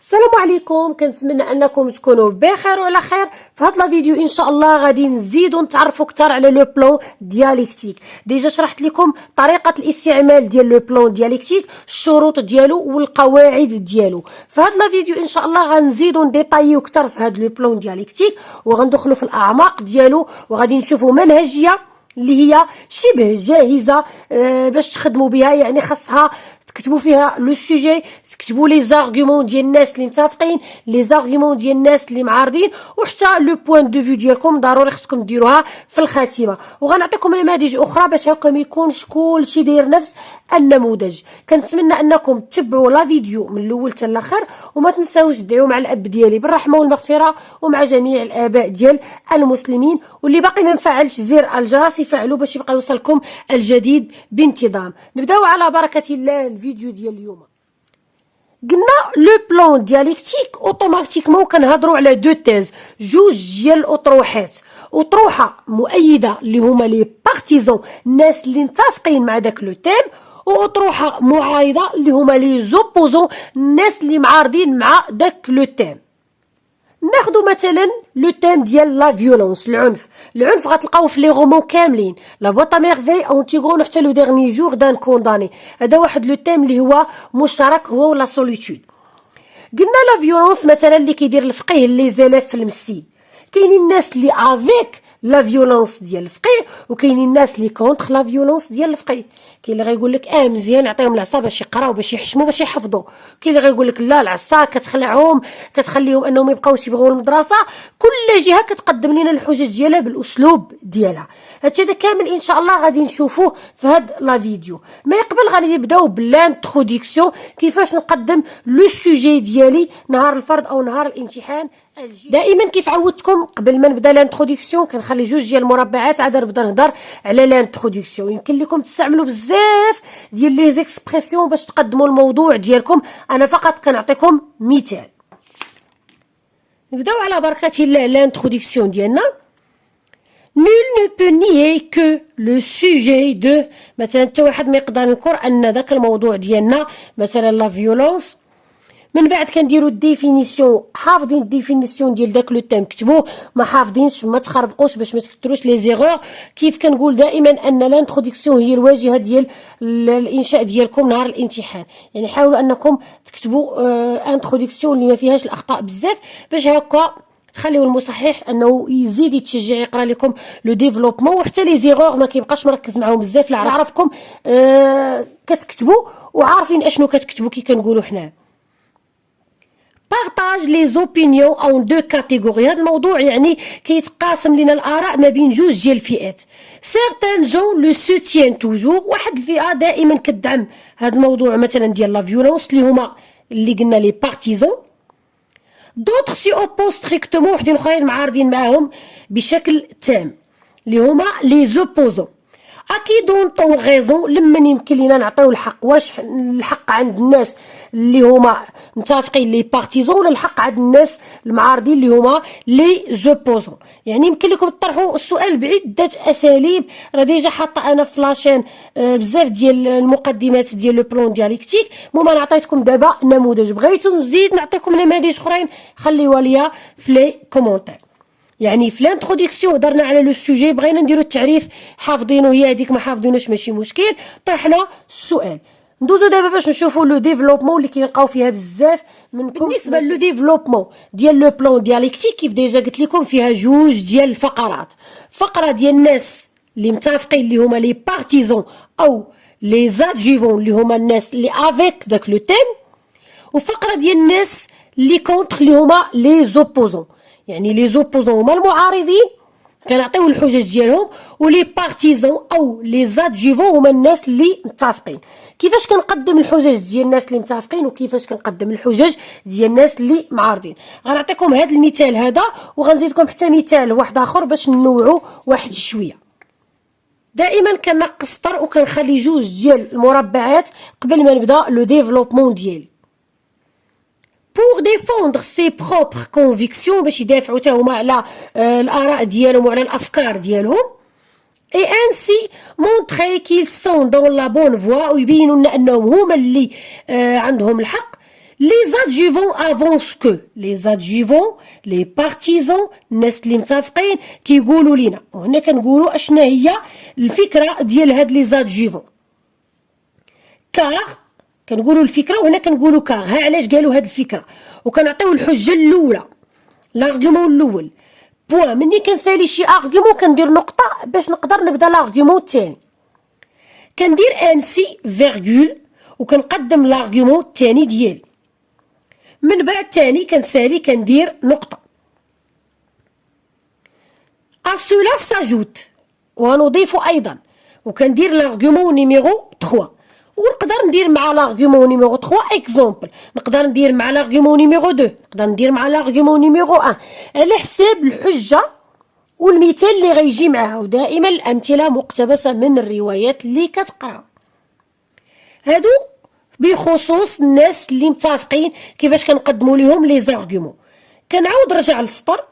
السلام عليكم، كنتمنى انكم تكونوا بخير وعلى خير. في هذا الفيديو ان شاء الله غادي نزيدوا نتعرفوا اكثر على لو بلان دياليكتيك. ديجا شرحت لكم طريقه الاستعمال ديال لو بلان دياليكتيك، الشروط ديالو والقواعد ديالو. في هذا الفيديو ان شاء الله غنزيدوا نديطايو اكثر في هذا لو بلان دياليكتيك، وغندخلوا في الاعماق ديالو، وغادي نشوفوا منهجيه اللي هي شبه جاهزه باش تخدموا بها. يعني خاصها تكتبوا فيها لو سوجي، تكتبوا لي زارغومون ديال الناس اللي متفقين، لي زارغومون ديال الناس اللي معارضين، وحتى لو بوين دو فيو ديالكم ضروري خصكم ديروها في الخاتمه. وغنعطيكم نماذج اخرى باش هكا ما يكونش كلشي داير نفس النموذج. كنتمنى انكم تتبعوا لا فيديو من الاول حتى الاخر، وما تنساوش تدعيو مع الاب ديالي بالرحمه والمغفره، ومع جميع الاباء ديال المسلمين. واللي باقي ما مفعلش زر الجرس يفعلوا باش يبقى يوصلكم الجديد بانتظام. نبداو على بركه الله الفيديو ديال اليوم. قلنا لو بلان دياليكتيك اوتوماتيكمون كنهضروا على دو تيز، جوج ديال الاطروحات. اطروحه مؤيده اللي هما لي بارتيزون، الناس اللي متفقين مع داك لو تيم، واطروحه معارضه اللي هما لي زوبوزون، الناس اللي معارضين مع داك لو تيم. ناخذ مثلا لو تيم ديال لا فيولونس، العنف غتلقاوه في لي رومون كاملين، لا بوطا ميرفي او انتيغون حتى لو ديرني جور دان كونداني. هذا واحد لو تيم اللي هو مشترك، هو ولا سوليتود. قلنا لا فيولونس مثلا اللي كيدير الفقيه لي زيلاف في المسجد. كاينين الناس اللي افيك لا فيولونس ديال الفقيه، وكاينين الناس اللي كونتر لا فيولونس ديال الفقيه. كاين اللي غيقول لك مزيان نعطيهم العصا باش يقراو باش يحشموا باش يحفظوا، كاين اللي غيقول لك لا، العصا كتخليهم انهم ما يبقاوش يبغيو المدرسه. كل جهه كتقدم لنا الحجج ديالها بالاسلوب ديالها. هادشي كامل ان شاء الله غادي نشوفوه في هاد لا فيديو. ما قبل غادي نبداو بالانتروديكسيون، كيفاش نقدم لو سوجي ديالي نهار الفرض او نهار الامتحان. دائما كيف عودتكم قبل ما نبدا لانتروديكسيون كنخلي جوج ديال المربعات عاد نبدا نهضر على لانتروديكسيون. يمكن لكم تستعملوا بزاف ديال لي زيكسبرسيون باش تقدموا الموضوع ديالكم، انا فقط كنعطيكم مثال. نبداو على بركه الله لانتروديكسيون ديالنا. Nul ne peut nier que le sujet de مثلا حتى واحد ما يقدر ينكر ان داك الموضوع ديالنا مثلا لا فيولونس. من بعد كنديروا الديفينيسيون، حافظين الديفينيسيون ديال داك لو تيم كتبوه، ما حافظينش ما تخربقوش باش ما تكثروش لي زيغور. كيف كنقول دائما ان لانتروديكسيون هي الواجهه ديال الانشاء ديالكم نهار الامتحان. يعني حاولوا انكم تكتبوا انتروديكسيون اللي ما فيهاش الاخطاء بزاف، باش هكا تخليو المصحح انه يزيد يتشجع يقرا لكم لو ديفلوبمون، وحتى لي زيغور ما كيبقاش مركز معاهم بزاف. لا عرفكم كتكتبوا وعارفين اشنو كتكتبوا كي كنقولوا حنا. بارطاج لي زوبينيون اون دو كاتيجوري. هذا الموضوع يعني كيتقاسم لنا الاراء ما بين جوج ديال الفئات. سيغتان جون لو سوتيان توجور، واحد الفئه دائما كتدعم هذا الموضوع مثلا ديال لا فيولونس اللي هما اللي قلنا لي بارتيزون. دوطخ سي اوبوز ستريكتومون، وحدين اخرين معارضين معاهم بشكل تام اللي هما لي زوبوزون. اكي دون طون غيزون، لما يمكن لينا نعطيو الحق. واش الحق عند الناس اللي هما متفقين لي بارتيزون، ولا الحق عند الناس المعارضين اللي هما لي زوبوزون؟ يعني يمكن لكم تطرحوا السؤال بعده اساليب. راه ديجا حاطه انا في لاشين بزاف ديال المقدمات ديال لو بلان دياليكتيك. المهم انا عطيتكم دابا نموذج، بغيتو نزيد نعطيكم نماذج اخرين خليوها ليا في لي كومونتير. يعني في الانتروديكسيون هضرنا على لو سوجي، بغينا نديرو التعريف حافظينه، هي هذيك ما حافظينوش ماشي مشكل، طرحنا السؤال. ندوزو دابا باش نشوفوا لو ديفلوبمون اللي كيلقاو فيها بزاف منكم. بالنسبه لو ديفلوبمون ديال لو بلان دياليكتيك، كيف ديجا قلت لكم فيها جوج ديال الفقرات. فقره ديال الناس اللي متفقين اللي هما لي بارتيزون او لي زادجيفون اللي هما الناس اللي افيك داك لو تيم، وفقره ديال الناس اللي كونتر اللي هما لي زوبوزون. يعني لي زوبوزون هما المعارضين كنعطيو الحجج ديالهم، ولي بارتيزون او لي زادجيفون هما الناس اللي متفقين. كيفاش كنقدم الحجج ديال الناس اللي متفقين وكيفاش كنقدم الحجج ديال الناس اللي معارضين؟ غنعطيكم هذا المثال هذا، وغنزيدكم حتى مثال واحد اخر باش ننوعوا واحد شويه. دائما كنقص سطر وكنخلي جوج ديال المربعات قبل ما نبدا لو ديفلوبمون ديالي. pour défendre ses propres convictions، باش يدافعوا حتى هما على الاراء ديالهم وعلى الافكار ديالهم. et ainsi montrer qu'ils sont dans la bonne voie، ويبينوا لنا انهم هما اللي عندهم الحق. Les adjuvants avancent que les adjuvants les partisans الناس اللي متفقين كيقولوا لينا وهنا كنقولوا اشنا هي الفكره ديال هاد لي زادجوفون كار كنقولوا الفكره وهنا كنقولوا كار ها علاش قالوا هاد الفكره وكنعطيو الحجه الاولى لارغومون الاول بوان مني كنسالي شي ارغومون كندير نقطه باش نقدر نبدا لارغومون الثاني كندير ان سي فيرغول وكنقدم لارغومون الثاني ديالي من بعد تاني كنسالي كندير نقطة à cela s'ajoute ونضيف أيضا وكندير l'argument نيميرو 3 ونقدر ندير مع l'argument نيميرو 3 اكزومبل نقدر ندير مع l'argument نيميرو 2 نقدر ندير مع l'argument نيميرو 1 على حساب الحجة والمثال اللي غيجي معها ودائما الأمثلة مقتبسة من الروايات اللي كتقرا هادو بخصوص الناس اللي متفقين كيفاش كنقدموا لهم لي زارغومون كنعاود نرجع للسطر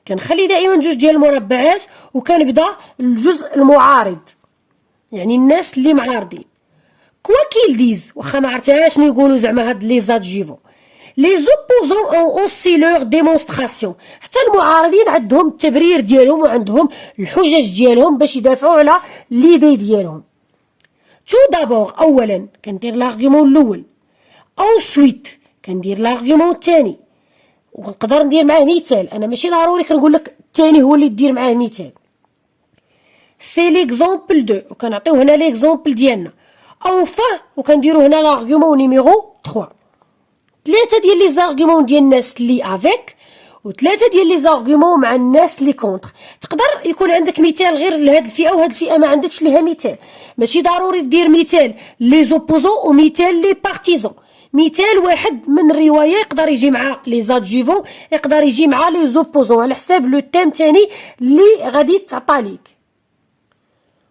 كنخلي دائما جوج ديال المربعات وكنبدا الجزء المعارض يعني الناس اللي معارضين كوا كيل ديز واخا ما عرفتهاش شنو يقولوا زعما هاد لي زادجوفون لي زوبوزون اون اوسي لور ديمونستراسيون حتى المعارضين عندهم التبرير ديالهم وعندهم الحجج ديالهم باش يدافعوا على ليدي ديالهم تو دابور اولا كندير لارغومون الاول انسويت كندير لارغومون الثاني ونقدر ندير معاه مثال انا ماشي ضروري كنقول لك الثاني هو اللي دير معاه مثال سي ليكزامبل دو وكنعطيو هنا ليكزامبل ديالنا اوفا وكنديرو هنا لارغومون نيميرو 3 ثلاثه ديال لي زارغومون ديال الناس اللي افيك وثلاثه ديال لي زارغومون مع الناس اللي كونتر تقدر يكون عندك مثال غير لهاد الفئه وهاد الفئه ما عندكش ليها مثال ماشي ضروري دير مثال لي زوبوزون ومثال لي بارتيزون مثال واحد من الروايه يقدر يجي مع لي زادجوفون يقدر يجي مع لي زوبوزون على حساب لو تيم تاني اللي غادي تعطى ليك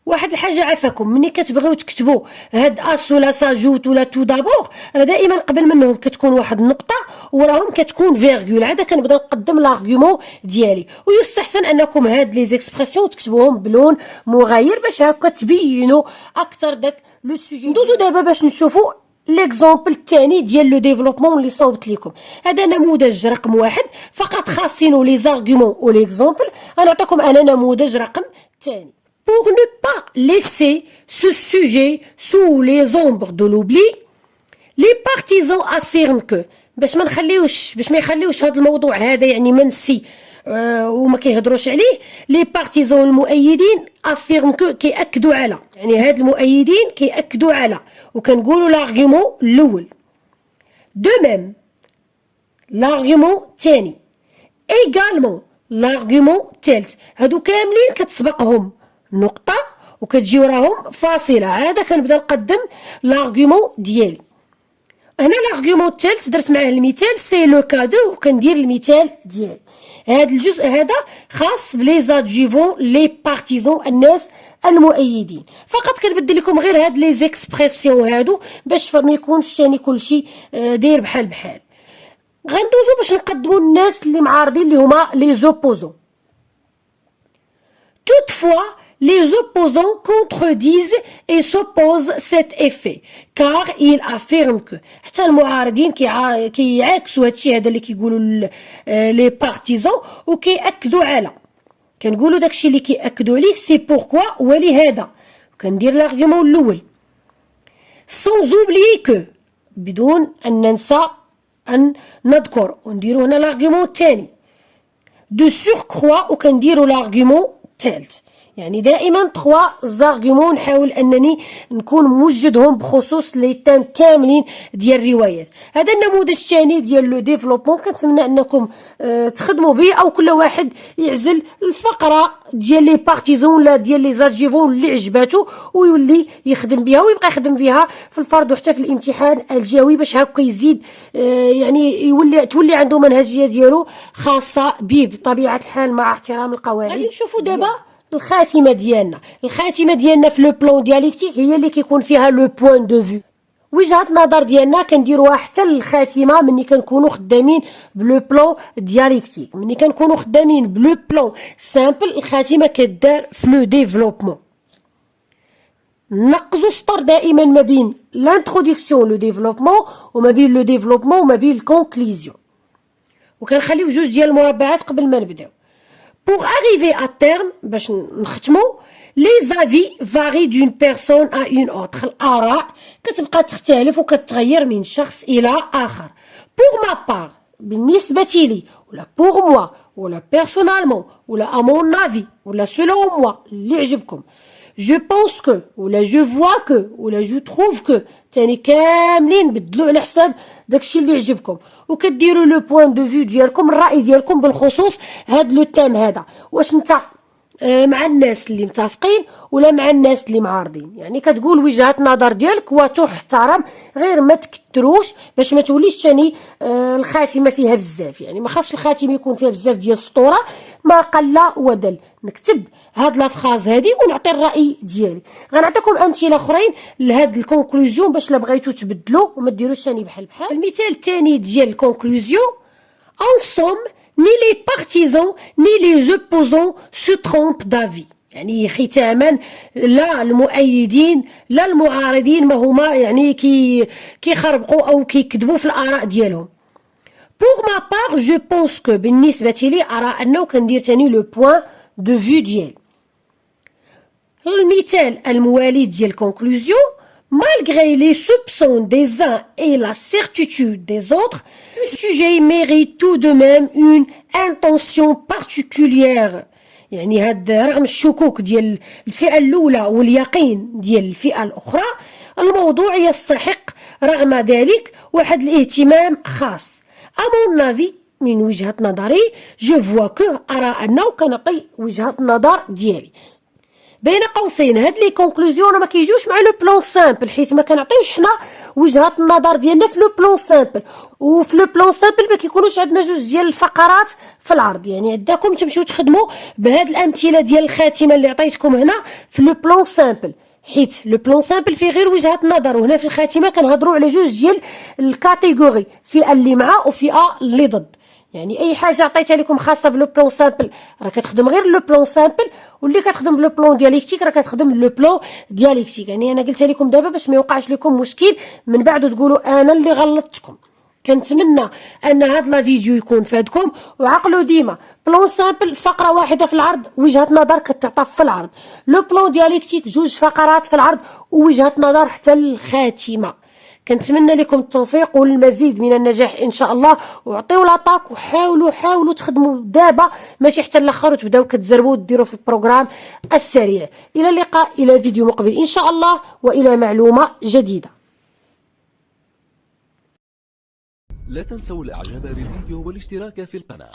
واحد الحاجه عافاكم ملي كتبغيو تكتبوا هاد اس ولا ساجوت ولا تو دابور راه دائما قبل منهم كتكون واحد النقطه وراهم كتكون فيرغول عاده كنبدا نقدم لارغومون ديالي ويستحسن انكم هاد لي زيكسبرسيون تكتبوهم بلون مغاير باش هكا تبينوا اكثر داك لو سوجي ندوزو دابا باش نشوفوا ليكزامبل الثاني ديال لو ديفلوبمون اللي صوبت لكم هذا نموذج رقم 1 فقط خاصينو لي زارغومون و ليكزامبل غنعطيكم انا نموذج رقم ثاني Pour ne pas laisser ce sujet sous les ombres de l'oubli, les partisans affirment que باش ما يخليوش هذا الموضوع هذا يعني منسي وما كيهضروش عليه لي بارتيزون المؤيدين افيرم كو كيأكدوا على يعني هاد المؤيدين كيأكدوا على وكنقولوا لارغومون الاول دو ميم لارغومون الثاني ايغالمون لارغومون الثالث هادو كاملين كتسبقهم نقطة وكتجي وراهم فاصلة عادة كنبدا نقدم لارغومون ديالي هنا لارغومون الثالث درت معاه المثال سي لو كادو وكندير المثال ديالي هذا الجزء هذا خاص بلي زادجوفون لي بارتيزون الناس المؤيدين فقط كنبدل لكم غير هاد لي زيكسبرسيون هادو باش ما يكونش ثاني كلشي داير بحال غندوزو باش نقدموا الناس اللي معارضين اللي هما لي زوبوزون toutefois les opposants contredisent et s'opposent cet effet car ils affirment que حتى المعارضين كيعاكسوا هادشي هذا اللي كيقولوا لي بارتيزون وكيأكدوا على كنقولوا داكشي اللي كيأكدوا عليه سي بوركوا ولهذا كندير لارغومون الاول sans oublier que بدون ان ننسى ان نذكر ونديروا هنا لارغومون الثاني دو سوركروا وكنديروا لارغومون الثالث يعني دائما 3 زارغومون نحاول انني نكون موجدهم بخصوص لي تام كاملين ديال الروايات هذا النموذج الثاني ديال لو ديفلوبمون كنتمنى انكم تخدموا به او كل واحد يعزل الفقره ديال لي بارتيزون ولا ديال لي زادجوفون اللي عجباتو ويولي يخدم بها ويبقى يخدم بها في الفرض وحتى في الامتحان الجوي باش هكا يزيد يعني تولي عنده منهجيه ديالو خاصه به بطبيعه الحال مع احترام القواعد غادي نشوفوا دابا الخاتمه ديالنا في لو بلون دياليكتيك هي اللي كيكون فيها لو بوين دو فيو وجهه النظر ديالنا كنديروها حتى للخاتمه ملي كنكونوا خدامين بلو بلون دياليكتيك ملي كنكونوا خدامين بلو بلون سامبل الخاتمه كدار في لو ديفلوبمون نقزوا سطر دائما ما بين لانترودكسيون لو ديفلوبمون وما بين لو ديفلوبمون وما بين الكونكليزيون، وكنخليو جوج ديال المربعات قبل ما نبداو. Pour arriver à terme باش نختمو، les avis varient d'une personne à une autre. الآراء كتبقى تختلف وكتغير من شخص إلى آخر. Pour ma part بالنسبة لي، ولا pour moi، ولا personnellement، ولا à mon avis، ولا selon moi اللي يعجبكم. Je pense que، ولا je vois que، ولا je trouve que، تاني كاملين بدلو على حساب داكشي اللي يعجبكم، وكديروا لو بوين دو فيو ديالكم، الرأي ديالكم بالخصوص هاد لو تيم هذا. واش نتا مع الناس اللي متفقين ولا مع الناس اللي معارضين؟ يعني كتقول وجهة نظر ديالك وتحترم، غير ما تكتروش باش ما توليش ثاني الخاتمه فيها بزاف. يعني ما خاصش الخاتمه يكون فيها بزاف ديال السطوره، ما قل ودل. نكتب هاد لافخاز هادي ونعطي الراي ديالي. غنعطيكم امثله اخرين لهاد الكونكلوزيون باش لا بغيتو تبدلوا وما ديروش ثاني بحال بحال. المثال الثاني ديال الكونكلوزيون: en somme ni les partisans ni les opposants se trompent d'avis. يعني ختاما، لا المؤيدين لا المعارضين ما هما يعني كيخربقوا او كيكذبوا في الاراء ديالهم. Pour ma part je pense que بالنسبه لي ارى انه كندير ثاني لو بوين دو فيو ديالي. المثال الموالي ديال الكونكلوزيون: malgré les soupçons des uns et la certitude des autres, le sujet mérite tout de même une intention particulière. يعني هاد رغم الشكوك ديال الفئة الأولى واليقين ديال الفئة الأخرى، الموضوع يستحق رغم ذلك واحد الاهتمام خاص. أمون نافي من وجهة نظري، جو فوا كو أرى أنه كنعطي وجهة النظر ديالي. بين قوسين هاد لي كونكلوزيون ما كيجيوش مع لو بلان سامبل، حيت ما كنعطيوش حنا وجهات النظر ديالنا في لو بلان سامبل، وفي لو بلان سامبل ما كيكونوش عندنا جوج ديال الفقرات في العرض. يعني عندكم تمشيو تخدموا بهاد الامثله ديال الخاتمه اللي عطيتكم هنا في لو بلان سامبل، حيت لو بلان سامبل فيه غير وجهه نظر، وهنا في الخاتمه كنهضروا على جوج ديال الكاتيجوري، فئه اللي مع وفئه اللي ضد. يعني اي حاجه عطيتها لكم خاصه بلو بلان سامبل راه كتخدم غير لو بلان سامبل، واللي كتخدم بلو بلان دياليكتيك راه كتخدم لو بلان دياليكتيك. يعني انا قلتها لكم دابا باش ما يوقعش لكم مشكل من بعد وتقولوا انا اللي غلطتكم. كنتمنى ان هذا لا فيديو يكون فادكم، وعقلوا ديما بلان سامبل فقره واحده في العرض، وجهه نظر كتعطى في العرض. لو بلان دياليكتيك جوج فقرات في العرض ووجهه نظر حتى الخاتمه. كنتمنى لكم التوفيق والمزيد من النجاح ان شاء الله، وعطيو لاطاك وحاولوا تخدموا دابا ماشي حتى الاخر وتبداو كتزربوا وديروا في البروغرام السريع. الى اللقاء، الى فيديو مقبل ان شاء الله، والى معلومه جديده. لا تنسوا الاعجاب بالفيديو والاشتراك في القناه.